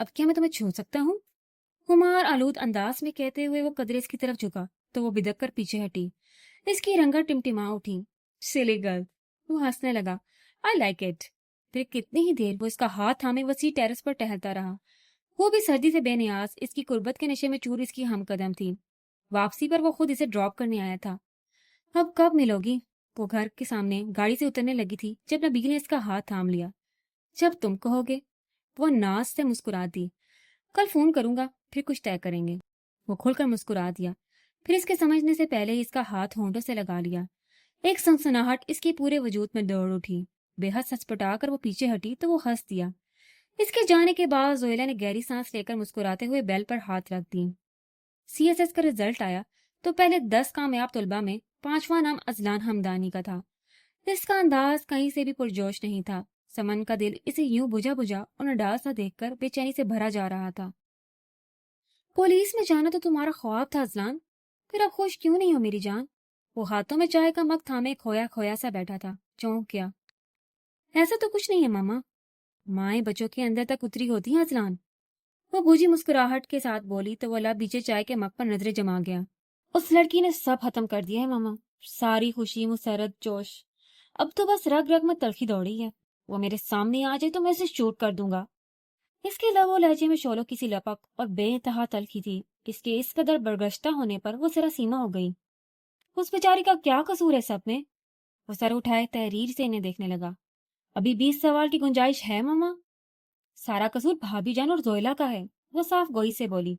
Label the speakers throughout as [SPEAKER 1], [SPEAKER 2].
[SPEAKER 1] اب کیا میں تمہیں چھو سکتا ہوں؟ خمار آلود انداز میں کہتے ہوئے وہ قدرے اس کی طرف جھکا تو وہ بدک کر پیچھے ہٹی۔ اس کی رنگت ٹمٹما اٹھی۔ سلی گرل، وہ ہنسنے لگا۔ I like it. پھر کتنی ہی دیر وہ اس کا ہاتھ تھامے وسیع ٹیرس پر ٹہلتا رہا، وہ بھی سردی سے بے نیاز۔ اس کی قربت کے نشے میں چور اس کی ہم قدم تھی۔ واپسی پر وہ خود اسے ڈراپ کرنے آیا تھا۔ اب کب ملو گی؟ وہ گھر کے سامنے گاڑی سے اترنے لگی تھی جب نبیل نے اس کا ہاتھ تھام لیا۔ جب تم کہو گے، وہ ناز سے مسکرا دی۔ کل فون کروں گا، پھر کچھ طے کریں گے۔ وہ کھل کر مسکرا دیا، پھر اس کے سمجھنے سے پہلے ہی اس کا ہاتھ ہونٹوں سے لگا لیا۔ ایک سنسناہٹ اس کے پورے وجود میں دوڑ اٹھی۔ بے حد سچپٹا کر وہ پیچھے ہٹی تو وہ ہنس دیا۔ اس کے جانے کے بعد زویلا نے گہری سانس لے کر مسکراتے ہوئے بیل پر ہاتھ رکھ دی۔ سی ایس ایس کا رزلٹ آیا تو پہلے 10 کامیاب طلباء میں 5واں نام ازلان ہمدانی کا تھا۔ اس کا انداز کہیں سے بھی پرجوش نہیں تھا۔ سمن کا دل اسے یوں بجھا بجھا اور نڈال سا دیکھ کر بے چینی سے بھرا جا رہا تھا۔ پولیس میں جانا تو تمہارا خواب تھا ازلان، پھر اب خوش کیوں نہیں ہو میری جان؟ وہ ہاتھوں میں چائے کا مگ تھامے کھویا کھویا سا بیٹھا تھا، چونک گیا۔ ایسا تو کچھ نہیں ہے ماما، مائیں بچوں کے اندر تک اتری ہوتی ہیں ازلان۔ وہ بوجھی مسکراہٹ کے ساتھ بولی تو وہ لب بیچے چائے کے مگ پر نظریں جما گیا۔ اس لڑکی نے سب ختم کر دیا ہے ماما، ساری خوشی مسرت جوش، اب تو بس رگ رگ میں تلخی دوڑی ہے۔ وہ میرے سامنے آ جائے تو میں اسے شوٹ کر دوں گا۔ اس کے لب و لہجے میں شعلوں کی سی لپک اور بے انتہا تلخی تھی۔ اس کے اس قدر برگشتہ ہونے پر وہ سرا سیما ہو گئی۔ اس بیچاری کا کیا قصور ہے سب میں؟ وہ سر اٹھائے تحریر سے انہیں دیکھنے لگا۔ ابھی 20 سوال کی گنجائش ہے ماما۔ سارا قصور بھابھی جان اور زویلا کا ہے، وہ صاف گوئی سے بولی۔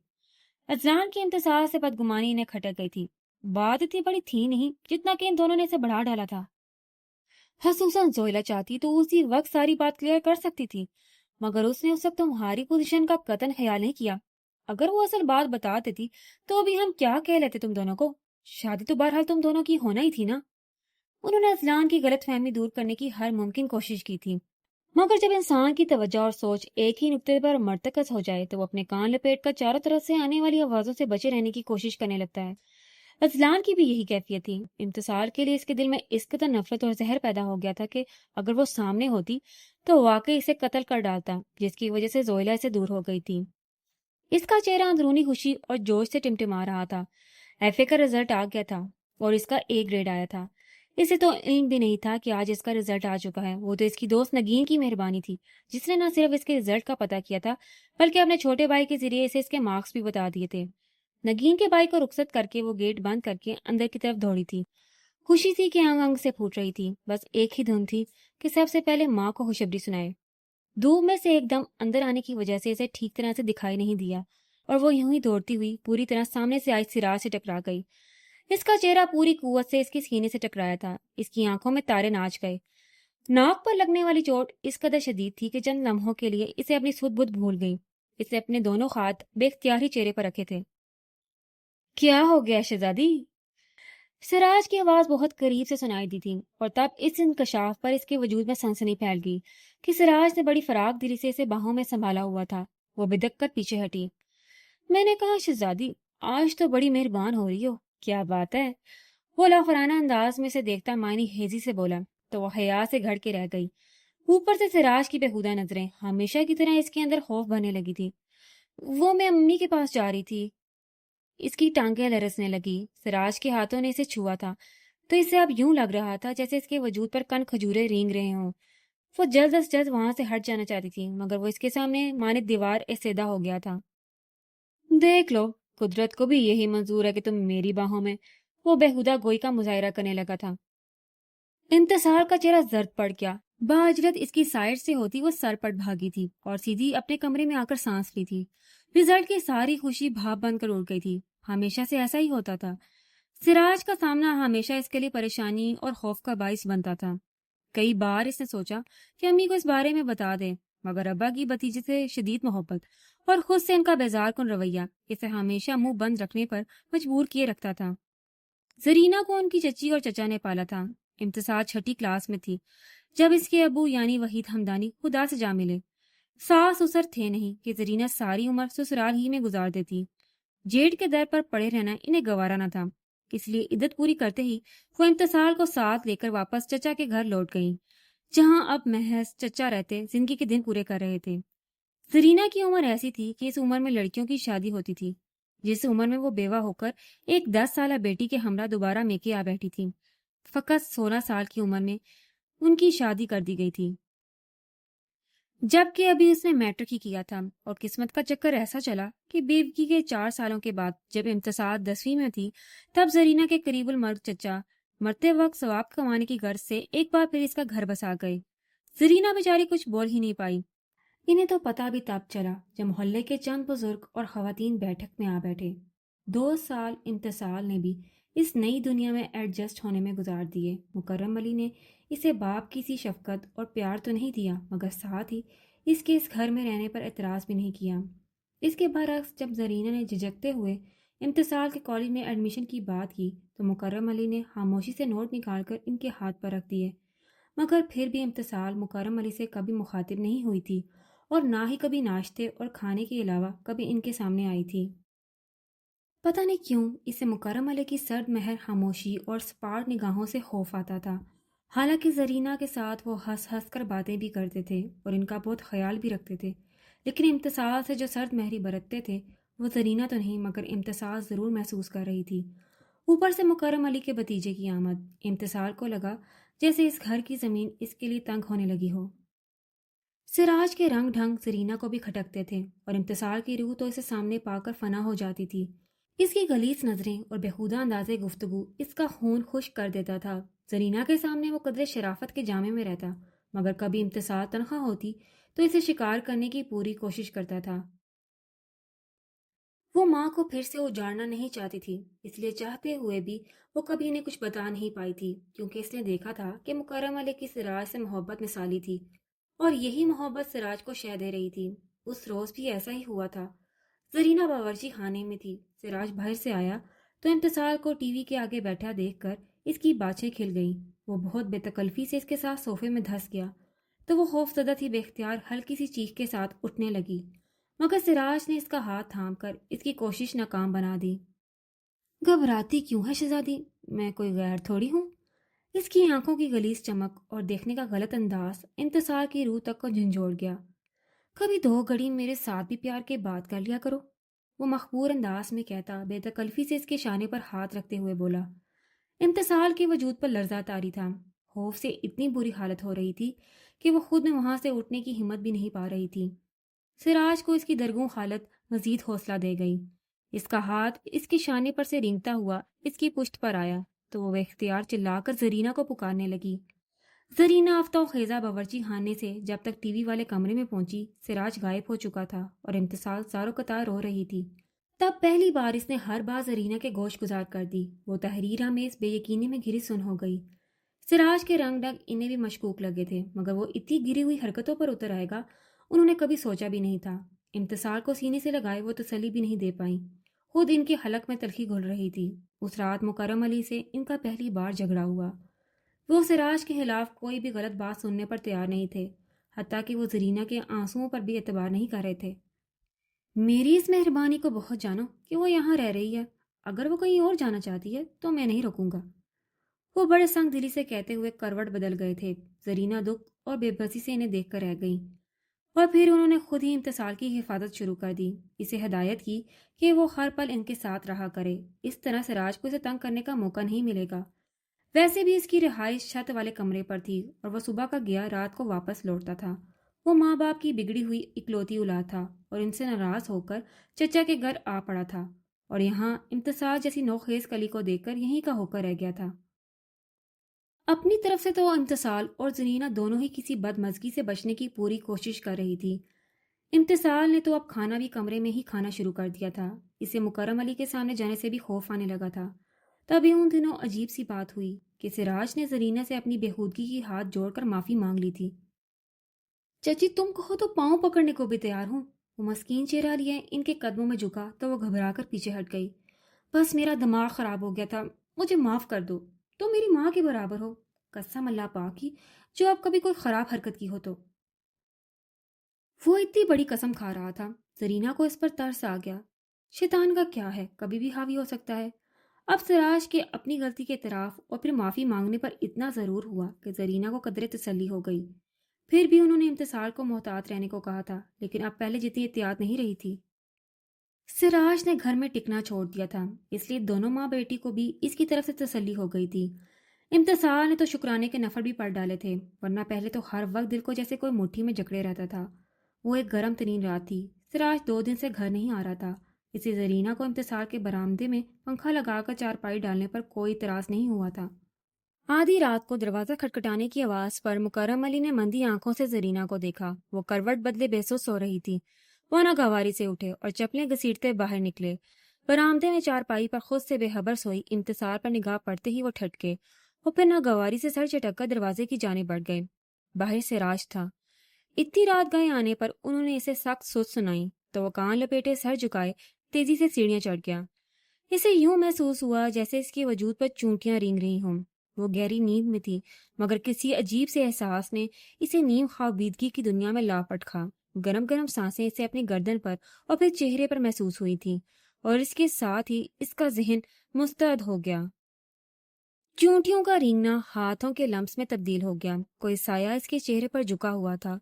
[SPEAKER 1] ازلان کی انتظار سے بدگمانی انہیں کھٹک گئی تھی۔ بات اتنی بڑی تھی نہیں جتنا کہ ان دونوں نے اسے بڑھا ڈالا تھا۔ خصوصاً زویلا چاہتی تو اسی وقت ساری بات کلیئر کر سکتی تھی، مگر اس نے اس وقت تمہاری پوزیشن کا قطعاً خیال نہیں کیا۔ اگر وہ اصل بات بتا دیتی تو ابھی ہم کیا کہہ لیتے تم دونوں کو؟ شادی تو بہرحال تم دونوں کی ہونا ہی تھی نا۔ انہوں نے ازلان کی غلط فہمی دور کرنے کی ہر ممکن کوشش کی تھی، مگر جب انسان کی توجہ اور سوچ ایک ہی نقطے پر مرتکز ہو جائے تو وہ اپنے کان لپیٹ کر چاروں طرف سے آنے والی آوازوں سے بچے رہنے کی کوشش کرنے لگتا ہے۔ ازلان کی بھی یہی کیفیت تھی۔ انتصار کے لیے اس کے دل میں اس قدر نفرت اور زہر پیدا ہو گیا تھا کہ اگر وہ سامنے ہوتی تو واقعی اسے قتل کر ڈالتا، جس کی وجہ سے زویلا سے دور ہو گئی تھی۔ اس کا چہرہ اندرونی خوشی اور جوش سے ٹمٹما رہا تھا۔ ایف اے کا رزلٹ آ گیا تھا اور اس کا A گریڈ آیا تھا۔ اسے تو علم بھی نہیں تھا کہ آج اس کا رزلٹ آ چکا ہے۔ وہ تو اس کی دوست نگین کی مہربانی تھی جس نے نہ صرف اس کے رزلٹ کا پتہ کیا تھا بلکہ اپنے چھوٹے بھائی کے ذریعے اسے اس کے مارکس بھی بتا دیے تھے۔ نگین کے بھائی کو رخصت کر کے وہ گیٹ بند کر کے اندر کی طرف دوڑی تھی۔ خوشی تھی کہ انگ انگ سے پھوٹ رہی تھی، بس ایک ہی دھن تھی کہ سب سے پہلے ماں کو خوشخبری سنائے۔ دھوپ میں سے ایک دم اندر آنے کی وجہ سے اسے ٹھیک طرح سے دکھائی نہیں دیا اور وہ یوں ہی دوڑتی ہوئی پوری طرح سامنے سے آئی سراج سے ٹکرا گئی۔ اس کا چہرہ پوری قوت سے اس کے سینے سے ٹکرایا تھا۔ اس کی آنکھوں میں تارے ناچ گئے۔ ناک پر لگنے والی چوٹ اس قدر شدید تھی کہ چند لمحوں کے لیے اسے اپنی سدھ بدھ بھول گئی۔ اسے اپنے دونوں ہاتھ بے اختیار ہی چہرے پر رکھے تھے۔ کیا ہو گیا شہزادی؟ سراج کی آواز بہت قریب سے سنائی دی تھی اور تب اس انکشاف پر اس کے وجود میں سنسنی پھیل گئی کہ سراج نے بڑی فراق دلی سے اسے باہوں میں سنبھالا ہوا تھا۔ وہ بدک کر پیچھے ہٹی۔ میں نے کہا شہزادی آج تو بڑی مہربان ہو رہی ہو، کیا بات ہے؟ وہ لافرانہ انداز میں سے دیکھتا معنی ہیزی سے بولا تو وہ حیا سے گھڑ کے رہ گئی۔ اوپر سے سراج کی بےہودہ نظریں ہمیشہ کی طرح اس کے اندر خوف بھرنے لگی تھی۔ وہ میں امی کے پاس جا رہی تھی۔ اس کی ٹانگیں لرزنے لگی۔ سراج کے ہاتھوں نے اسے چھوا تھا تو اسے اب یوں لگ رہا تھا جیسے اس کے وجود پر کن کھجورے رینگ رہے ہوں۔ وہ جلد از جلد وہاں سے ہٹ جانا چاہتی تھی مگر وہ اس کے سامنے مانت دیوار ایسیدہ ہو گیا تھا۔ دیکھ لو، قدرت کو بھی یہی منظور ہے کہ تم میری باہوں میں، وہ بےہودہ گوئی کا مظاہرہ کرنے لگا تھا۔ انتصار کا چہرہ زرد پڑ گیا۔ باجرت اس کی سائڈ سے ہوتی وہ سر پٹ بھاگی تھی اور سیدھی اپنے کمرے میں آ کر سانس لی تھی۔ رزلٹ کی ساری خوشی بھاپ بن کر اڑ گئی تھی۔ ہمیشہ سے ایسا ہی ہوتا تھا۔ سراج کا سامنا ہمیشہ اس کے لیے پریشانی اور خوف کا باعث بنتا تھا۔ کئی بار اس نے سوچا کہ امی کو اس بارے میں بتا دے، مگر ابا کی بھتیجے سے شدید محبت اور خود سے ان کا بیزار کن رویہ اسے ہمیشہ منہ بند رکھنے پر مجبور کیے رکھتا تھا۔ زرینہ کو ان کی چچی اور چچا نے پالا تھا۔ انتصار 6ٹھی کلاس میں تھی جب اس کے ابو یعنی وحید ہمدانی خدا سے جا ملے۔ ساس سسر تھے نہیں کہ زرینہ ساری عمر سسرال ہی میں گزار دیتی۔ جیٹ کے در پر پڑے رہنا انہیں گوارا نہ تھا، اس لیے عدت پوری کرتے ہی وہ انتصار کو ساتھ لے کر واپس چچا کے گھر لوٹ گئی، جہاں اب محض چچا رہتے زندگی کے دن پورے کر رہے تھے۔ زرینہ کی عمر ایسی تھی کہ اس عمر میں لڑکیوں کی شادی ہوتی تھی، جس عمر میں وہ بیوہ ہو کر ایک 10 سالہ بیٹی کے ہمراہ دوبارہ میکے آ بیٹھی تھی۔ فقط 16 سال کی عمر میں ان کی شادی کر دی گئی تھی، جبکہ ابھی اس نے میٹرک ہی کیا تھا، اور قسمت کا چکر ایسا چلا کہ بیوگی کے 4 سالوں کے بعد جب امتساز 10ویں میں تھی، تب زرینہ کے قریب المرگ چچا مرتے وقت ثواب کمانے کی غرض سے ایک بار پھر اس کا گھر بسا گئے۔ زرینہ بیچاری کچھ بول ہی نہیں پائی۔ انہیں تو پتہ بھی تب چلا جب محلے کے چند بزرگ اور خواتین بیٹھک میں آ بیٹھے۔ 2 سال امتسال نے بھی اس نئی دنیا میں ایڈجسٹ ہونے میں گزار دیے۔ مکرم علی نے اسے باپ کی سی شفقت اور پیار تو نہیں دیا، مگر ساتھ ہی اس کے اس گھر میں رہنے پر اعتراض بھی نہیں کیا۔ اس کے برعکس جب زرینہ نے جھجکتے ہوئے امتسال کے کالج میں ایڈمیشن کی بات کی تو مکرم علی نے خاموشی سے نوٹ نکال کر ان کے ہاتھ پر رکھ دیے، مگر پھر بھی امتسال مکرم علی سے کبھی مخاطب نہیں ہوئی تھی، اور نہ ہی کبھی ناشتے اور کھانے کے علاوہ کبھی ان کے سامنے آئی تھی۔ پتہ نہیں کیوں اسے مکرم علی کی سرد مہر خاموشی اور سپاٹ نگاہوں سے خوف آتا تھا۔ حالانکہ زرینہ کے ساتھ وہ ہنس ہنس کر باتیں بھی کرتے تھے اور ان کا بہت خیال بھی رکھتے تھے، لیکن امتسال سے جو سرد مہری برتتے تھے وہ زرینہ تو نہیں مگر امتسال ضرور محسوس کر رہی تھی۔ اوپر سے مکرم علی کے بھتیجے کی آمد، امتسال کو لگا جیسے اس گھر کی زمین اس کے لیے تنگ ہونے لگی ہو۔ سراج کے رنگ ڈھنگ زرینہ کو بھی کھٹکتے تھے، اور امتسال کی روح تو اسے سامنے پا کر فنا ہو جاتی تھی۔ اس کی غلیظ نظریں اور بےہودہ انداز گفتگو اس کا خون خشک کر دیتا تھا۔ زرینہ کے سامنے وہ قدرے شرافت کے جامے میں رہتا، مگر کبھی امتسال تنخواہ ہوتی تو اسے شکار کرنے کی پوری کوشش کرتا تھا۔ وہ ماں کو پھر سے اجاڑنا نہیں چاہتی تھی، اس لیے چاہتے ہوئے بھی وہ کبھی انہیں کچھ بتا نہیں پائی تھی، کیونکہ اس نے دیکھا تھا کہ مکرم علی کی سراج سے محبت مثالی تھی، اور یہی محبت سراج کو شہ دے رہی تھی۔ اس روز بھی ایسا ہی ہوا تھا۔ زرینہ باورچی خانے میں تھی، سراج باہر سے آیا تو امتسال کو ٹی وی کے آگے بیٹھا دیکھ کر اس کی باچھیں کھل گئیں۔ وہ بہت بے تکلفی سے اس کے ساتھ صوفے میں دھس گیا تو وہ خوف زدہ تھی، بے اختیار ہلکی سی چیخ کے ساتھ اٹھنے لگی، مگر سراج نے اس کا ہاتھ تھام کر اس کی کوشش ناکام بنا دی۔ گھبراتی کیوں ہے شہزادی؟ میں کوئی غیر تھوڑی ہوں۔ اس کی آنکھوں کی غلیظ چمک اور دیکھنے کا غلط انداز انتصار کی روح تک کو جھنجھوڑ گیا۔ کبھی 2 گھڑی میرے ساتھ بھی پیار کے بات کر لیا کرو، وہ مخبور انداز میں کہتا بے تکلفی سے اس کے شانے پر ہاتھ رکھتے ہوئے بولا۔ امتسال کے وجود پر لرزہ طاری تھا، خوف سے اتنی بری حالت ہو رہی تھی کہ وہ خود میں وہاں سے اٹھنے کی ہمت بھی نہیں پا رہی تھی۔ سراج کو اس کی درگوں حالت مزید حوصلہ دے گئی۔ اس کا ہاتھ اس کے شانے پر سے رینگتا ہوا اس کی پشت پر آیا تو وہ اختیار چلا کر زرینہ کو پکارنے لگی۔ زرینہ آفتہ و خیزہ باورچی خانے سے جب تک ٹی وی والے کمرے میں پہنچی، سراج غائب ہو چکا تھا اور امتسال زارو قطار رو رہی تھی۔ تب پہلی بار اس نے ہر بات زرینہ کے گوش گزار کر دی۔ وہ تحریر ہمیز بے یقینی میں گھری سن ہو گئی۔ سراج کے رنگ ڈگ انہیں بھی مشکوک لگے تھے، مگر وہ اتنی گری ہوئی حرکتوں پر اتر آئے گا انہوں نے کبھی سوچا بھی نہیں تھا۔ امتسال کو سینے سے لگائے وہ تسلی بھی نہیں دے پائیں، خود ان کے حلق میں تلخی گھل رہی تھی۔ اس رات مکرم علی سے ان کا پہلی بار جھگڑا ہوا۔ وہ سراج کے خلاف کوئی بھی غلط بات سننے پر تیار نہیں تھے، حتیٰ کہ وہ زرینہ کے آنسوؤں پر بھی اعتبار نہیں کر رہے تھے۔ میری اس مہربانی کو بہت جانو کہ وہ یہاں رہ رہی ہے، اگر وہ کہیں اور جانا چاہتی ہے تو میں نہیں روکوں گا، وہ بڑے سنگ دلی سے کہتے ہوئے کروٹ بدل گئے تھے۔ زرینہ دکھ اور بے بسی سے انہیں دیکھ کر رہ گئیں، اور پھر انہوں نے خود ہی امتسال کی حفاظت شروع کر دی، اسے ہدایت کی کہ وہ ہر پل ان کے ساتھ رہا کرے، اس طرح سراج کو اسے تنگ کرنے کا موقع نہیں ملے گا۔ ویسے بھی اس کی رہائش چھت والے کمرے پر تھی اور وہ صبح کا گیا رات کو واپس لوٹتا تھا۔ وہ ماں باپ کی بگڑی ہوئی اکلوتی اولاد تھا اور ان سے ناراض ہو کر چچا کے گھر آ پڑا تھا، اور یہاں امتسال جیسی نوخیز کلی کو دیکھ کر یہیں کا ہو کر رہ گیا تھا۔ اپنی طرف سے تو امتسال اور زرینہ دونوں ہی کسی بدمزگی سے بچنے کی پوری کوشش کر رہی تھی۔ امتسال نے تو اب کھانا بھی کمرے میں ہی کھانا شروع کر دیا تھا، اسے مکرم علی کے سامنے جانے سے بھی خوف آنے لگا تھا۔ تبھی ان دنوں عجیب سی بات ہوئی کہ سراج نے زرینہ سے اپنی بےہودگی کی ہاتھ جوڑ کر معافی مانگ لی تھی۔ چچی تم کہو تو پاؤں پکڑنے کو بھی تیار ہوں۔ وہ مسکین چہرہ لیے ان کے قدموں میں جھکا تو وہ گھبرا کر پیچھے ہٹ گئی۔ بس میرا دماغ خراب ہو گیا تھا، مجھے معاف کر دو، تو میری ماں کے برابر ہو، قسم اللہ پاک کی جو اب کبھی کوئی خراب حرکت کی ہو تو۔ وہ اتنی بڑی قسم کھا رہا تھا، زرینہ کو اس پر ترس آ گیا۔ شیطان کا کیا ہے، کبھی بھی حاوی ہو سکتا ہے۔ اب سراج کے اپنی غلطی کے اعتراف اور پھر معافی مانگنے پر اتنا ضرور ہوا کہ زرینہ کو قدرے تسلی ہو گئی۔ پھر بھی انہوں نے امتسال کو محتاط رہنے کو کہا تھا، لیکن اب پہلے جتنی احتیاط نہیں رہی تھی۔ سراج نے گھر میں ٹکنا چھوڑ دیا تھا، اس لیے دونوں ماں بیٹی کو بھی اس کی طرف سے تسلی ہو گئی تھی۔ امتسال نے تو شکرانے کے نفر بھی پڑھ ڈالے تھے، ورنہ پہلے تو ہر وقت دل کو جیسے کوئی مٹھی میں جکڑے رہتا تھا۔ وہ ایک گرم ترین رات تھی، سراج 2 دن سے گھر نہیں آ رہا تھا، اسے زرینہ کو امتسال کے برآمدے میں پنکھا لگا کر چارپائی ڈالنے پر کوئی اعتراض نہیں ہوا تھا۔ آدھی رات کو دروازہ کھٹکھٹانے کی آواز پر مکرم علی نے مندی آنکھوں سے زرینہ کو دیکھا۔ وہ کروٹ بدلے بے سوچ سو رہی تھی۔ وہ ناگواری سے اٹھے اور چپلیں گھسیٹتے باہر نکلے۔ برآمدے میں چارپائی پر خود سے بے خبر سوئی انتصار پر نگاہ پڑتے ہی وہ ٹھٹکے۔ وہ پھر ناگواری سے سر چٹک کر دروازے کی جانب بڑھ گئے۔ باہر سراج تھا۔ اتنی رات گئے آنے پر انہوں نے اسے سخت سوچ سنائی تو وہ کان لپیٹے سر جھکائے تیزی سے سیڑھیاں چڑھ گیا۔ اسے یوں محسوس ہوا جیسے اس کے وجود پر چونٹیاں رینگ رہی ہوں۔ وہ گہری نیند میں تھی، مگر کسی عجیب سے احساس نے اسے نیم خوابیدگی کی دنیا میں لا پٹکا۔ گرم گرم سانسیں اسے اپنی گردن پر اور پھر چہرے پر محسوس ہوئی تھیں، اور اس کے ساتھ ہی اس کا ذہن مستعد ہو گیا۔ چونٹیوں کا رینگنا ہاتھوں کے لمس میں تبدیل ہو گیا۔ کوئی سایہ اس کے چہرے پر جھکا ہوا تھا۔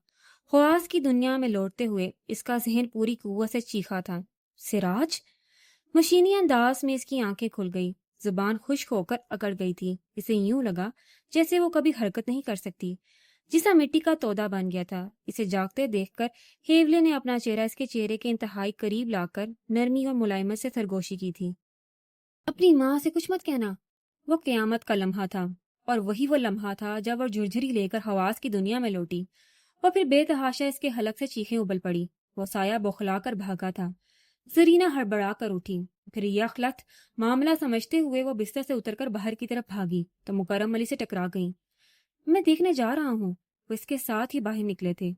[SPEAKER 1] خواص کی دنیا میں لوٹتے ہوئے اس کا ذہن پوری قوت سے چیخا تھا، سراج! مشینی انداز میں اس کی آنکھیں کھل گئی، زبان خشک ہو کر اکڑ گئی تھی۔ اسے یوں لگا جیسے وہ کبھی حرکت نہیں کر سکتی، جیسا مٹی کا تودا بن گیا تھا۔ اسے جاگتے دیکھ کر ہیولے نے اپنا چہرہ اس کے چہرے کے انتہائی قریب لا کر نرمی اور ملائمت سے سرگوشی کی تھی۔ اپنی ماں سے کچھ مت کہنا۔ وہ قیامت کا لمحہ تھا، اور وہی وہ لمحہ تھا جب وہ جھرجھری لے کر حواس کی دنیا میں لوٹی، اور پھر بے تحاشا اس کے حلق سے چیخیں ابل پڑی۔ وہ سایہ بوکھلا کر بھاگا تھا۔ زرینہ ہڑبڑا کر اٹھی، پھر یک لخت معاملہ سمجھتے ہوئے وہ بستر سے اتر کر باہر کی طرف بھاگی تو مکرم علی سے ٹکرا گئیں۔ میں دیکھنے جا رہا ہوں۔ وہ اس کے ساتھ ہی باہر نکلے تھے۔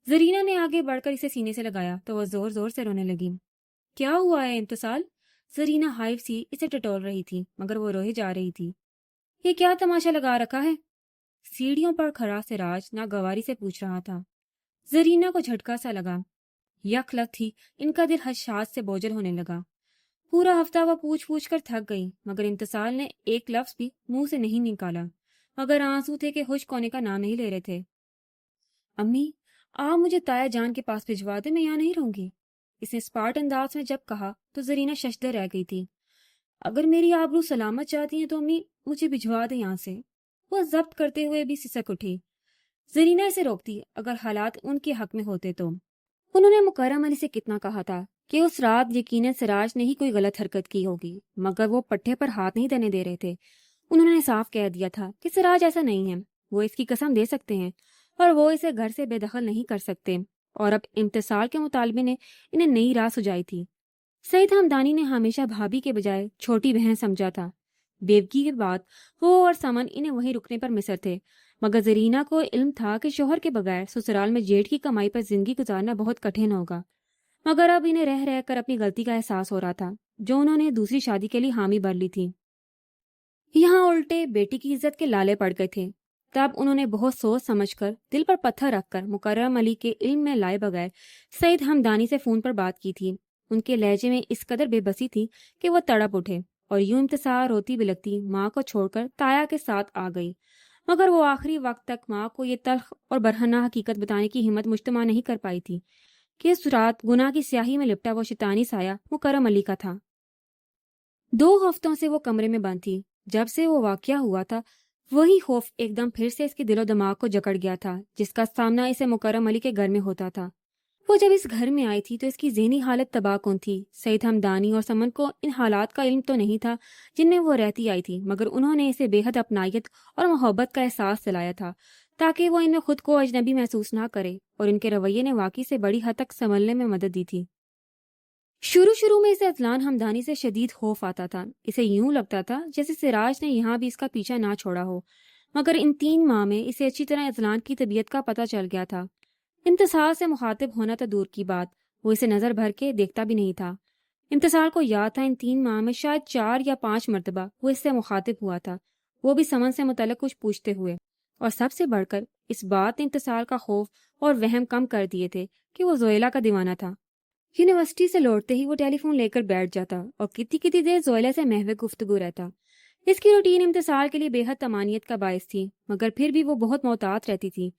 [SPEAKER 1] زرینہ نے آگے بڑھ کر اسے سینے سے لگایا تو وہ زور زور سے رونے لگی۔ کیا ہوا ہے امتصال؟ زرینہ ہائف سی اسے ٹٹول رہی تھی، مگر وہ روئے جا رہی تھی۔ یہ کیا تماشا لگا رکھا ہے؟ سیڑھیوں پر کھڑا سراج ناگواری سے پوچھ رہا تھا۔ زرینہ کو جھٹکا سا لگا۔ یک لخت ہی ان کا دل خدشات سے بوجھل ہونے لگا۔ پورا ہفتہ وہ پوچھ پوچھ کر تھک گئی، مگر امتصال نے ایک لفظ بھی منہ سے نہیں نکالا، مگر آنسو تھے کہ خشک ہونے کا نام نہیں لے رہے تھے۔ امی، آپ مجھے تایا جان کے پاس بھجوا دیں، میں یہاں نہیں رہوں گی۔ اس نے اسپاٹ انداز میں جب کہا تو زرینہ ششدر رہ گئی تھی۔ اگر میری آبرو سلامت چاہتی ہیں تو امی مجھے بھجوا دیں یہاں سے۔ وہ ضبط کرتے ہوئے بھی سسک اٹھی۔ زرینہ اسے روکتی اگر حالات ان کے حق میں ہوتے تو۔ انہوں نے مکرم علی سے کتنا کہا تھا کہ اس رات یقیناً سراج نے ہی کوئی غلط حرکت کی ہوگی، مگر وہ پٹھے پر ہاتھ نہیں دینے دے رہے تھے۔ انہوں نے صاف کہہ دیا تھا کہ سراج ایسا نہیں ہے، وہ اس کی قسم دے سکتے ہیں، اور وہ اسے گھر سے بے دخل نہیں کر سکتے۔ اور اب امتصال کے مطالبے نے انہیں نئی راہ سجائی تھی۔ سعید ہمدانی نے ہمیشہ بھابھی کے بجائے چھوٹی بہن سمجھا تھا۔ بیوگی کے بعد وہ اور سمن انہیں وہیں رکنے پر مصر تھے، مگر زرینہ کو علم تھا کہ شوہر کے بغیر سسرال میں جیٹھ کی کمائی پر زندگی گزارنا بہت کٹھن ہوگا، مگر اب انہیں رہ رہ کر اپنی غلطی کا احساس ہو رہا تھا جو انہوں نے دوسری شادی کے لیے حامی بھر لی تھی۔ یہاں الٹے بیٹی کی عزت کے لالے پڑ گئے تھے۔ تب انہوں نے بہت سوچ سمجھ کر دل پر پتھر رکھ کر مکرم علی کے علم میں لائے بغیر سعید ہمدانی سے فون پر بات کی تھی۔ ان کے لہجے میں اس قدر بے بسی تھی کہ وہ تڑپ اٹھے اور یوں انتصار روتی بلکتی ماں کو چھوڑ کر تایا کے ساتھ آ گئی، مگر وہ آخری وقت تک ماں کو یہ تلخ اور برہنہ حقیقت بتانے کی ہمت مجتمع نہیں کر پائی تھی کہ اس رات گناہ کی سیاہی میں لپٹا وہ شیطانی سایہ مکرم علی کا تھا۔ 2 ہفتوں سے وہ کمرے میں بند تھی۔ جب سے وہ واقعہ ہوا تھا وہی خوف ایک دم پھر سے اس کے دل و دماغ کو جکڑ گیا تھا جس کا سامنا اسے مکرم علی کے گھر میں ہوتا تھا۔ وہ جب اس گھر میں آئی تھی تو اس کی ذہنی حالت تباہ کن تھی۔ سعید ہمدانی اور سمن کو ان حالات کا علم تو نہیں تھا جن میں وہ رہتی آئی تھی، مگر انہوں نے اسے بے حد اپنائیت اور محبت کا احساس دلایا تھا تاکہ وہ ان میں خود کو اجنبی محسوس نہ کرے، اور ان کے رویے نے واقعی سے بڑی حد تک سنبھلنے میں مدد دی تھی۔ شروع میں اسے اذلان ہمدانی سے شدید خوف آتا تھا۔ اسے یوں لگتا تھا جیسے سراج نے یہاں بھی اس کا پیچھا نہ چھوڑا ہو، مگر ان 3 ماہ میں اسے اچھی طرح اذلان کی طبیعت کا پتہ چل گیا تھا۔ امتصال سے مخاطب ہونا تو دور کی بات، وہ اسے نظر بھر کے دیکھتا بھی نہیں تھا۔ امتصال کو یاد تھا ان 3 ماہ میں شاید 4 یا 5 مرتبہ وہ اس سے مخاطب ہوا تھا، وہ بھی سمن سے متعلق کچھ پوچھتے ہوئے، اور سب سے بڑھ کر اس بات نے امتصال کا خوف اور وہم کم کر دیے تھے کہ وہ زویلا کا دیوانہ تھا۔ یونیورسٹی سے لوٹتے ہی وہ ٹیلی فون لے کر بیٹھ جاتا اور کتنی دیر زویلا سے محو گفتگو رہتا۔ اس کی روٹین امتصال کے لیے بے حد طمانینت کا باعث تھی، مگر پھر بھی وہ بہت محتاط رہتی تھی۔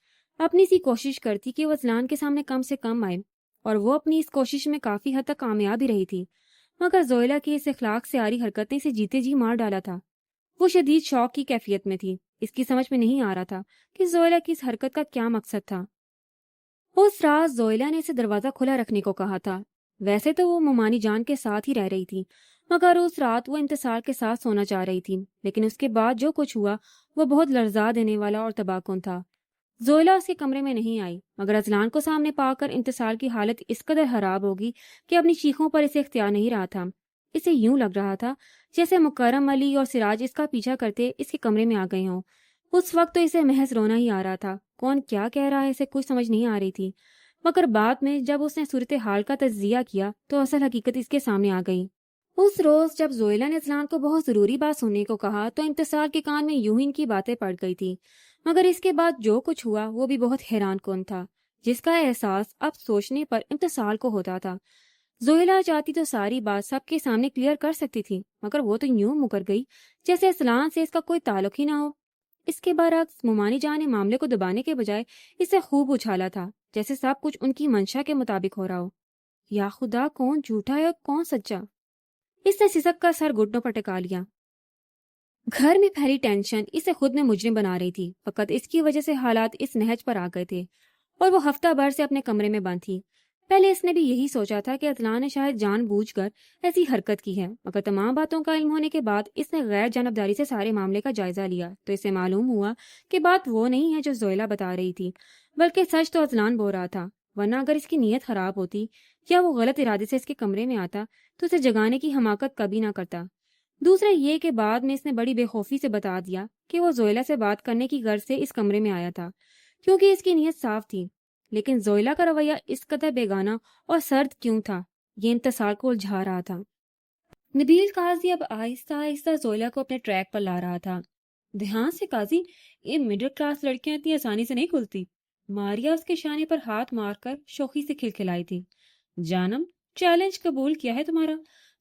[SPEAKER 1] اپنی سی کوشش کرتی کہ وہ اذلان کے سامنے کم سے کم آئے، اور وہ اپنی اس کوشش میں کافی حد تک کامیاب بھی رہی تھی، مگر زویلا کی اس اخلاق سے آری حرکتیں اسے جیتے جی مار ڈالا تھا۔ وہ شدید شوق کی کیفیت میں تھی، اس کی سمجھ میں نہیں آ رہا تھا کہ زویلا کی اس حرکت کا کیا مقصد تھا۔ اس رات زویلا نے اسے دروازہ کھلا رکھنے کو کہا تھا۔ ویسے تو وہ مومانی جان کے ساتھ ہی رہ رہی تھی، مگر اس رات وہ انتصار کے ساتھ سونا چاہ رہی تھی، لیکن اس کے بعد جو کچھ ہوا وہ بہت لرزا دینے والا اور تباہ کن تھا۔ زویلا اس کے کمرے میں نہیں آئی، مگر اذلان کو سامنے پا کر انتصار کی حالت اس قدر خراب ہوگی کہ اپنی چیخوں پر اسے اختیار نہیں رہا تھا۔ اسے یوں لگ رہا تھا جیسے مکرم علی اور سراج اس کا پیچھا کرتے اس کے کمرے میں آ گئے ہوں۔ اس وقت تو اسے محض رونا ہی آ رہا تھا، کون کیا کہہ رہا ہے اسے کچھ سمجھ نہیں آ رہی تھی، مگر بعد میں جب اس نے صورتحال کا تجزیہ کیا تو اصل حقیقت اس کے سامنے آ گئی۔ اس روز جب زویلا نے اذلان کو بہت ضروری بات سننے کو کہا تو انتصار کے کان میں یوں ہی ان کی باتیں پڑ گئی تھی، مگر اس کے بعد جو کچھ ہوا وہ بھی بہت حیران کن تھا، جس کا احساس اب سوچنے پر انتصار کو ہوتا تھا۔ زویلا چاہتی تو ساری بات سب کے سامنے کلیئر کر سکتی تھی، مگر وہ تو یوں مکر گئی جیسے اذلان سے اس کا کوئی تعلق ہی نہ ہو۔ اس کے برعکس مومانی جان نے معاملے کو دبانے کے بجائے اسے خوب اچھالا تھا، جیسے سب کچھ ان کی منشا کے مطابق ہو رہا ہو۔ یا خدا، کون جھوٹا ہے اور کون سچا؟ اس نے سسک کر سر گھٹنوں پر ٹکا لیا۔ گھر میں پھیلی ٹینشن اسے خود میں مجرم بنا رہی تھی، فقط اس کی وجہ سے حالات اس نہج پر آ گئے تھے اور وہ ہفتہ بھر سے اپنے کمرے میں بند تھی۔ پہلے اس نے بھی یہی سوچا تھا کہ اذلان نے شاید جان بوجھ کر ایسی حرکت کی ہے، مگر تمام باتوں کا علم ہونے کے بعد اس نے غیر جانبداری سے سارے معاملے کا جائزہ لیا تو اسے معلوم ہوا کہ بات وہ نہیں ہے جو زویلا بتا رہی تھی، بلکہ سچ تو اذلان بول رہا تھا، ورنہ اگر اس کی نیت خراب ہوتی یا وہ غلط ارادے سے اس کے کمرے میں آتا تو اسے جگانے کی حماقت کبھی نہ کرتا۔ دوسرا یہ کہ بعد میں اس نے بڑی بے خوفی سے بتا دیا کہ وہ زویلا سے بات کرنے کی غرض سے اس کمرے میں آیا تھا، کیونکہ اس کی نیت صاف تھی۔ لیکن زویلا کا رویہ اس قدر بیگانہ اور سرد کیوں تھا، یہ انتصار کو الجھا رہا تھا۔ نبیل قاضی اب آہستہ آہستہ زویلا کو اپنے ٹریک پر لا رہا تھا۔ دھیان سے قاضی، یہ مڈل کلاس لڑکیاں اتنی آسانی سے نہیں کھلتی۔ ماریا اس کے شانے پر ہاتھ مار کر شوخی سے کھلکھلائی تھی۔ جانم، چیلنج قبول کیا ہے تمہارا،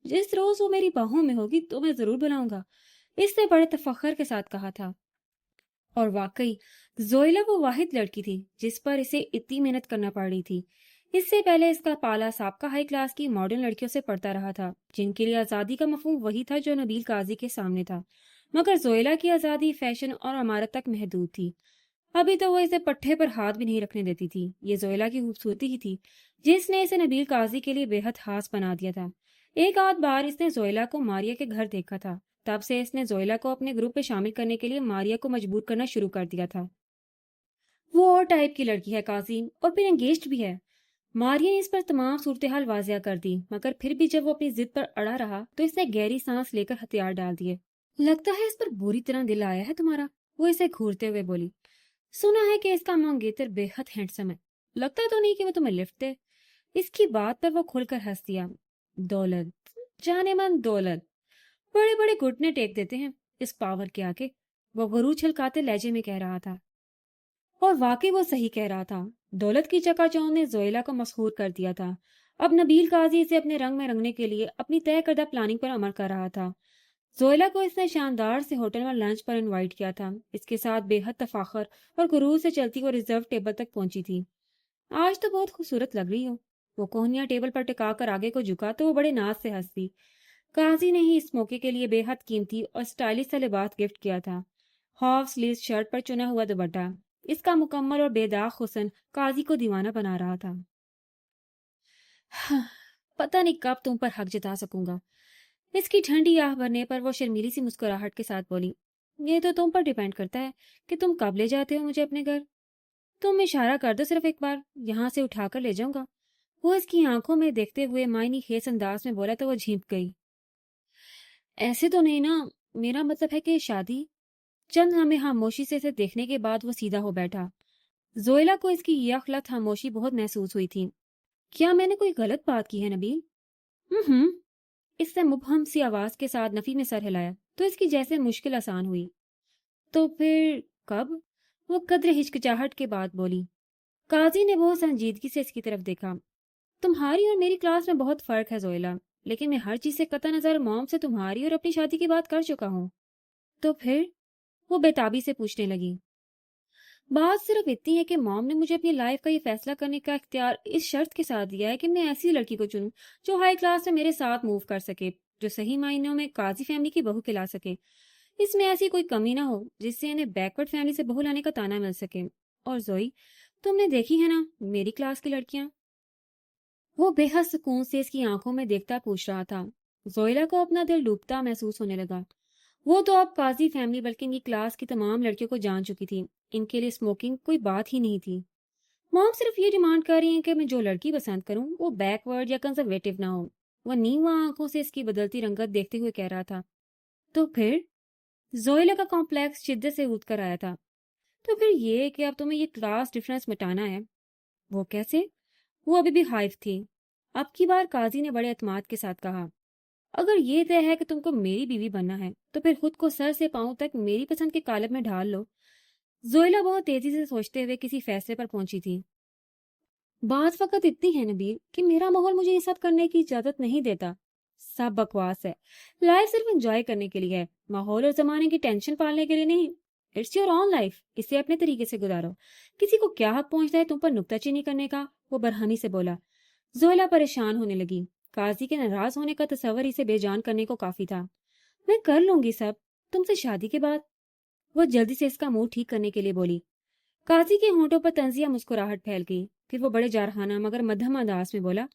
[SPEAKER 1] جس روز وہ میری باہوں میں ہوگی تو میں ضرور بلاؤں گا، اس نے بڑے تفخر کے ساتھ کہا تھا۔ اور واقعی زویلا وہ واحد لڑکی تھی جس پر اسے اتنی محنت کرنا پڑ رہی تھی۔ اس سے پہلے اس کا پالا سابقہ ہائی کلاس کی ماڈرن لڑکیوں سے پڑتا رہا تھا، جن کے لیے آزادی کا مفہوم وہی تھا جو نبیل قاضی کے سامنے تھا، مگر زویلا کی آزادی فیشن اور عمارت تک محدود تھی۔ ابھی تو وہ اسے پٹھے پر ہاتھ بھی نہیں رکھنے دیتی تھی۔ یہ زویلا کی خوبصورتی ہی تھی جس نے اسے نبیل قاضی کے لیے بے حد خاص بنا دیا تھا۔ ایک آدھ بار اس نے زویلا کو ماریا کے گھر دیکھا تھا، تب سے اس نے زویلا کو اپنے گروپ میں شامل کرنے کے لیے ماریا کو مجبور کرنا شروع کر دیا تھا۔ وہ اور ٹائپ کی لڑکی ہے قاسم، اور پھر انگیجڈ بھی ہے۔ ماریا نے اس پر تمام صورتحال واضح کر دی، مگر پھر بھی جب وہ اپنی ضد پر اڑا رہا تو اس نے گہری سانس لے کر ہتھیار ڈال دیے۔ لگتا ہے اس پر بری طرح دل آیا ہے تمہارا، وہ اسے گھورتے ہوئے بولی۔ سنا ہے کہ اس کا منگیتر بے حد ہینڈسم ہے، لگتا تو نہیں کہ وہ تمہیں لفٹ دے۔ اس کی بات پر وہ کھل کر ہنس دیا۔ دولت، جانے من دولت، بڑے بڑے گھٹنے ٹیک دیتے ہیں اس پاور کے آگے، وہ غرور چھلکاتے لہجے میں کہہ رہا تھا۔ اور واقعی وہ صحیح کہہ رہا تھا۔ دولت کی چکا چوند نے زویلا کو مسحور کر دیا تھا۔ اب نبیل قاضی اسے اپنے رنگ میں رنگنے کے لیے اپنی طے کردہ پلاننگ پر عمل کر رہا تھا۔ زویلا کو اس نے شاندار سے ہوٹل میں لنچ پر انوائٹ کیا تھا۔ اس کے ساتھ بے حد تفاخر اور غرور سے چلتی وہ ریزرو ٹیبل تک پہنچی تھی۔ آج تو بہت خوبصورت لگ رہی ہو، وہ کوہنیاں ٹیبل پر ٹکا کر آگے کو جھکا تو وہ بڑے ناز سے ہنس دی۔ قاضی نے ہی اس موقع کے لیے بے حد قیمتی اور سٹائلش سا لباس گفٹ کیا تھا، ہاف سلیوز شرٹ پر چنا ہوا دوپٹہ۔ اس کا مکمل اور بے داغ حسن قاضی کو دیوانہ بنا رہا تھا۔ پتہ نہیں کب تم پر حق جتا سکوں گا۔ اس کی ٹھنڈی آہ بھرنے پر وہ شرمیلی سی مسکراہٹ کے ساتھ بولی، یہ تو تم پر ڈیپینڈ کرتا ہے کہ تم کب لے جاتے ہو مجھے اپنے گھر۔ تم اشارہ کر دو صرف ایک بار، یہاں سے اٹھا کر لے جاؤں گا۔ وہ اس کی آنکھوں میں دیکھتے ہوئے معنی خیز انداز میں بولا تو وہ جھینک گئی۔ ایسے تو نہیں نا، میرا مطلب ہے کہ شادی۔ چند ہمیں خاموشی سے اسے دیکھنے کے بعد وہ سیدھا ہو بیٹھا۔ زویلا کو اس کی یہ اخلت خاموشی بہت محسوس ہوئی تھی۔ کیا میں نے کوئی غلط بات کی ہے نبیل؟ اس سے مبہم سی آواز کے ساتھ نفی نے سر ہلایا تو اس کی جیسے مشکل آسان ہوئی۔ تو پھر کب؟ وہ قدر ہچکچاہٹ کے بعد بولی۔ قاضی نے بہت سنجیدگی سے اس کی طرف دیکھا۔ تمہاری اور میری کلاس میں بہت فرق ہے زویلا، لیکن میں ہر چیز سے قطع نظر موم سے تمہاری اور اپنی شادی کی بات کر چکا ہوں۔ تو پھر؟ وہ بے تابی سے پوچھنے لگی۔ بات صرف اتنی ہے کہ موم نے مجھے اپنی لائف کا یہ فیصلہ کرنے کا اختیار اس شرط کے ساتھ دیا ہے کہ میں ایسی لڑکی کو چنوں جو ہائی کلاس میں میرے ساتھ موو کر سکے، جو صحیح معنوں میں قاضی فیملی کی بہو کھلا سکے، اس میں ایسی کوئی کمی نہ ہو جس سے انہیں بیکورڈ فیملی سے بہو لانے کا تانا مل سکے۔ اور زوئی، تم نے دیکھی ہے نا میری کلاس کی لڑکیاں؟ وہ بے حد سکون سے اس کی آنکھوں میں دیکھتا پوچھ رہا تھا۔ زوئیلا کو اپنا دل ڈوبتا محسوس ہونے لگا۔ وہ تو اب قاضی فیملی بلکہ ان کی کلاس کی تمام لڑکیوں کو جان چکی تھی، ان کے لیے اسموکنگ کوئی بات ہی نہیں تھی۔ مام صرف یہ ڈیمانڈ کر رہی ہیں کہ میں جو لڑکی پسند کروں وہ بیک ورڈ یا کنزرویٹو نہ ہو۔ وہ نیواں آنکھوں سے اس کی بدلتی رنگت دیکھتے ہوئے کہہ رہا تھا۔ تو پھر زوئیلا کا کمپلیکس شدت سے اٹھ کر آیا تھا۔ تو پھر یہ کہ اب تمہیں یہ کلاس ڈفرنس مٹانا ہے۔ وہ کیسے؟ وہ ابھی بھی حائف تھی۔ اب کی بار قاضی نے بڑے اعتماد کے ساتھ کہا، اگر یہ طے ہے کہ تم کو میری بیوی بننا ہے تو پھر خود کو سر سے پاؤں تک میری پسند کے قالب میں ڈھال لو۔ زوئیلا بہت تیزی سے سوچتے ہوئے کسی فیصلے پر پہنچی تھی۔ بات فقط اتنی ہے نبیل کہ میرا ماحول مجھے یہ سب کرنے کی اجازت نہیں دیتا۔ سب بکواس ہے۔ لائف صرف انجوائے کرنے کے لیے ہے، ماحول اور زمانے کی ٹینشن پالنے کے لیے نہیں۔ اٹس یور اون لائف، اسے اپنے طریقے سے گزارو۔ کسی کو کیا حق پہنچتا ہے تم پر نکتہ چینی کرنے کا؟ وہ برہمی سے بولا۔ زوئیلا پریشان ہونے لگی۔ قاضی کے ناراض ہونے کا تصور اسے بے جان کرنے کو کافی تھا۔ میں کر لوں گی سب، تم سے شادی کے بعد۔ وہ جلدی سے اس کا موڈ ٹھیک کرنے کے لیے بولی۔ قاضی کے ہونٹوں پر طنزیہ مسکراہٹ پھیل گئی۔ پھر وہ بڑے جارحانہ مگر مدھم انداز میں بولا،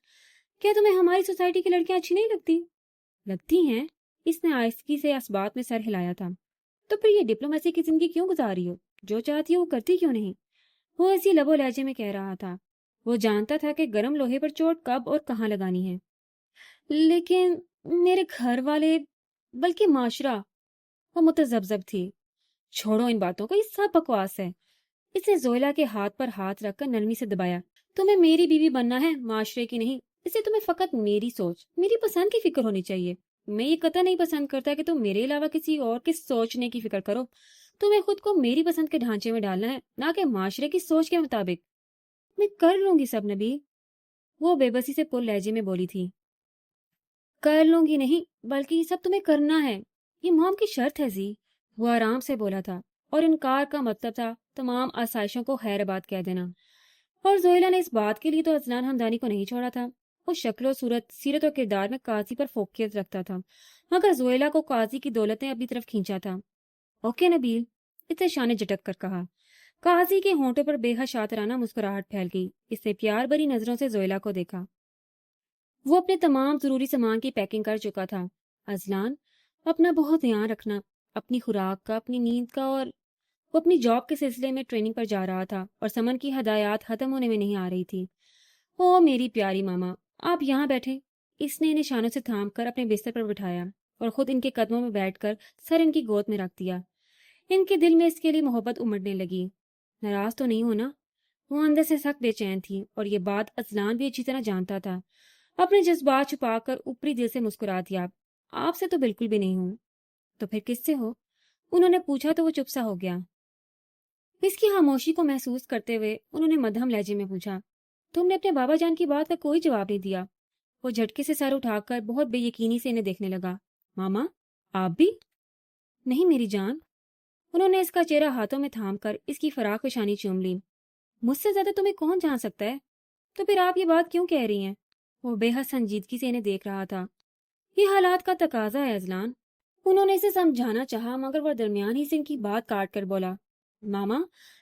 [SPEAKER 1] کیا تمہیں ہماری سوسائٹی کی لڑکیاں اچھی نہیں لگتی؟ لگتی ہیں۔ اس نے آہستگی سے اس بات میں سر ہلایا تھا۔ تو پھر یہ ڈپلومیسی کی زندگی کیوں گزاری ہو؟ جو چاہتی ہو وہ کرتی کیوں نہیں؟ وہ اسی لب و لہجے میں کہہ رہا تھا۔ وہ جانتا تھا کہ گرم لوہے پر چوٹ کب اور کہاں لگانی ہے۔ لیکن میرے گھر والے، بلکہ معاشرہ، وہ متذبذب تھی۔ چھوڑو ان باتوں کو، یہ سب بکواس ہے۔ اس نے زوئیلا کے ہاتھ پر ہاتھ رکھ کر نرمی سے دبایا۔ تمہیں میری بیوی بننا ہے، معاشرے کی نہیں۔ اسے تمہیں فقط میری سوچ، میری پسند کی فکر ہونی چاہیے۔ میں یہ قطع نہیں پسند کرتا کہ تم میرے علاوہ کسی اور کے سوچنے کی فکر کرو۔ تمہیں خود کو میری پسند کے ڈھانچے میں ڈالنا ہے، نہ کہ معاشرے کی سوچ کے مطابق۔ میں کر لوں گی سب نبی، وہ بے بسی سے پر لہجے میں بولی تھی۔ کر لوں گی نہیں، بلکہ یہ سب تمہیں کرنا ہے، یہ موم کی شرط ہے زی، وہ آرام سے بولا تھا، اور انکار کا مطلب تھا تمام آسائشوں کو خیر آباد کہہ دینا۔ اور زوئیلا نے اس بات کے لیے تو ازلان ہمدانی کو نہیں چھوڑا تھا۔ وہ شکل و صورت، سیرت و کردار میں قاضی پر فوقیت رکھتا تھا، مگر زوئیلا کو قاضی کی دولت نے اپنی طرف کھینچا تھا۔ اوکے نبیل، اسے شان جھٹک کر کہا۔ قاضی کے ہونٹوں پر بے حد شاطرانہ مسکراہٹ پھیل گئی۔ اس نے پیار بھری نظروں سے زوئیلا کو دیکھا۔ وہ اپنے تمام ضروری سامان کی پیکنگ کر چکا تھا۔ ازلان، اپنا بہت دھیان رکھنا، اپنی خوراک کا، اپنی نیند کا، اور وہ اپنی جاب کے سلسلے میں ٹریننگ پر جا رہا تھا اور سمن کی ہدایات ختم ہونے میں نہیں آ رہی تھی۔ او میری پیاری ماما، آپ یہاں بیٹھیں۔ اس نے انہیں شانوں سے تھام کر اپنے بستر پر بٹھایا اور خود ان کے قدموں میں بیٹھ کر سر ان کی گود میں رکھ دیا۔ ان کے دل میں اس کے لیے محبت امڑنے لگی۔ ناراض تو نہیں ہونا؟ وہ اندر سے سخت بے چین تھی، اور یہ بات ازلان بھی اچھی طرح جانتا تھا۔ اپنے جذبات چھپا کر اوپری دل سے مسکرا دیا۔ آپ سے تو بالکل بھی نہیں ہوں۔ تو پھر کس سے ہو؟ انہوں نے پوچھا تو وہ چپ سا ہو گیا۔ اس کی خاموشی کو محسوس کرتے ہوئے انہوں نے مدھم لہجے میں پوچھا، تم نے اپنے بابا جان کی بات کا کوئی جواب نہیں دیا؟ وہ جھٹکے سے سر اٹھا کر بہت بے یقینی سے انہیں دیکھنے لگا۔ ماما، آپ بھی؟ نہیں میری جان۔ انہوں نے اس کا چہرہ ہاتھوں میں تھام کر اس کی فراق پیشانی چوم لی۔ مجھ سے زیادہ تمہیں کون جان سکتا ہے؟ تو پھر آپ یہ بات کیوں کہہ رہی ہیں؟ وہ بے حد سنجیدگی سے انہیں دیکھ رہا تھا۔ یہ حالات کا تقاضا ہے ازلان۔ انہوں نے اسے سمجھانا چاہا، مگر وہ درمیان ہی سے ان کی بات کاٹ کر بولا، ماما،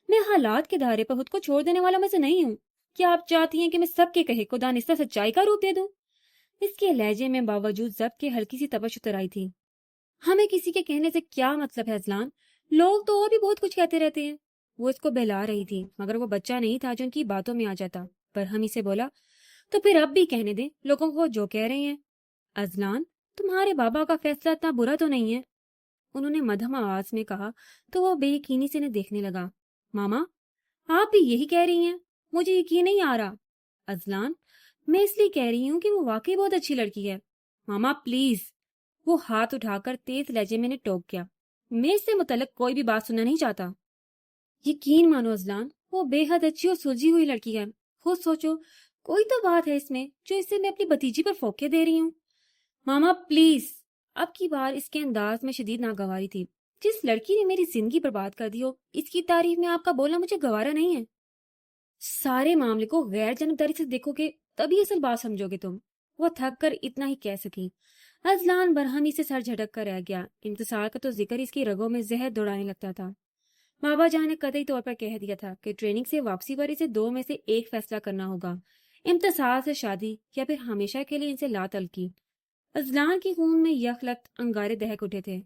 [SPEAKER 1] میں حالات کے دھارے پر خود کو چھوڑ دینے والوں میں سے نہیں ہوں۔ کیا آپ چاہتی ہیں کہ میں سب کے کہے کو دانستہ سچائی کا روپ دے دوں؟ اس کے لہجے میں باوجود ضبط کے ہلکی سی تپش اتر آئی تھی۔ ہمیں کسی کے کہنے سے کیا مطلب ہے ازلان؟ لوگ تو اور بھی بہت کچھ کہتے رہتے ہیں۔ وہ اس کو بہلا رہی تھی، مگر وہ بچہ نہیں تھا جو ان کی باتوں میں آ جاتا۔ پر ہم اسے بولا، تو پھر اب بھی کہنے دیں لوگوں کو جو کہہ رہے ہیں۔ ازلان، تمہارے بابا کا فیصلہ اتنا برا تو نہیں ہے؟ انہوں نے مدھم آواز میں کہا تو وہ بے یقینی سے انہیں دیکھنے لگا۔ ماما، آپ بھی یہی کہہ رہی ہیں؟ مجھے یقین نہیں آ رہا۔ ازلان، میں اس لیے کہہ رہی ہوں کہ وہ واقعی بہت اچھی لڑکی ہے۔ ماما پلیز۔ وہ ہاتھ اٹھا کر تیز لہجے میں نے ٹوک کیا۔ میں اس سے متعلق کوئی بھی بات سننا نہیں چاہتا۔ یقین مانو ازلان، وہ بے حد اچھی اور سلجھی ہوئی لڑکی ہے۔ خود سوچو، کوئی تو بات ہے اس میں جو اسے میں اپنی بھتیجی پر فوقے دے رہی ہوں۔ ماما پلیز۔ اب کی بار اس کے انداز میں شدید ناگواری تھی۔ جس لڑکی نے میری زندگی برباد کر دی ہو، اس کی تعریف میں آپ کا بولنا مجھے گوارا نہیں ہے۔ سارے معاملے کو غیر جانبداری سے دیکھو گے تبھی اصل بات سمجھو گے تم، وہ تھک کر اتنا ہی کہہ سکی۔ ازلان برہمی سے سر جھٹک کر رہ گیا، انتصار کا تو ذکر اس کی رگوں میں زہر دوڑانے لگتا تھا۔ بابا جان نے قطعی طور پر کہہ دیا تھا کہ ٹریننگ سے واپسی پر اسے دو میں سے ایک فیصلہ کرنا ہوگا، امتصال سے شادی یا پھر ہمیشہ کے لیے ان سے لا تعلقی۔ ازلان کے خون میں یکلخت انگارے دہک اٹھے تھے۔